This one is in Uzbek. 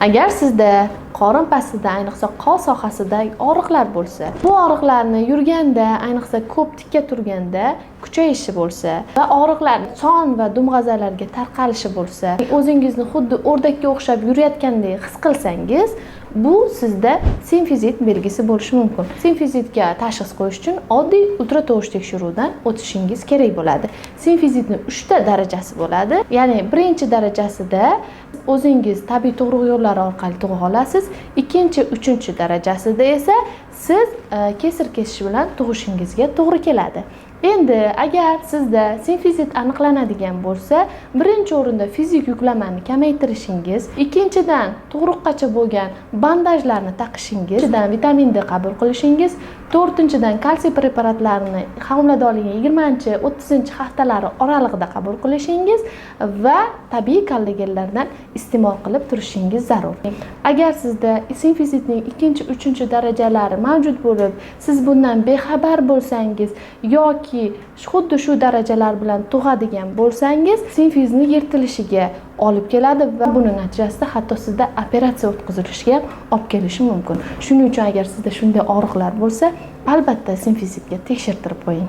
Agar sizda qorin pastida, ayniqsa qon sohasida og'riqlar bo'lsa, bu og'riqlarni yurganda, ayniqsa ko'p tikka turganda kuchayishi bo'lsa va og'riqlar son va dumg'azalarga tarqalishi bo'lsa, o'zingizni xuddi o'rdakka o'xshab yurayotgandek his qilsangiz, bu sizda simfizit belgisi bo'lishi mumkin. Simfizitga tashxis qo'yish uchun oddiy ultratovush tekshiruvdan o'tishingiz kerak bo'ladi. Simfizitning 3 ta darajasi bo'ladi. Ya'ni birinchi darajasida o'zingiz tabiiy tug'ruq yo'llari orqali tug'a olasiz. Ikkinchi, uchinchi darajasida esa siz kesir kesish bilan tug'ishingizga to'g'ri keladi. Endi agar sizda simfizit aniqlanadigan bo'lsa, birinchi o'rinda fizik yuklamani kamaytirishingiz, ikkinchidan tug'ruqqacha bo'lgan bandajlarni taqishingiz, vitamin D qabul qilishingiz, to'rtinchidan kalsiy preparatlarini homiladorlikning 20-30 haftalari oralig'ida qabul qilishingiz va tabiiy kollagenlardan iste'mol qilib turishingiz zarur. Agar sizda simfizitning 2-3 darajalari mavjud bo'lib, siz bundan bexabar bo'lsangiz yoki xuddi shu darajalar bilan tug'adigan bo'lsangiz, simfizni yirtilishiga olib keladi va buning natijasida hatto sizda operatsiya o'tkazilishiga olib kelishi mumkin. Shuning uchun agar sizda shunday og'riqlar bo'lsa, albatta simfizitga tekshirtirib qo'ying.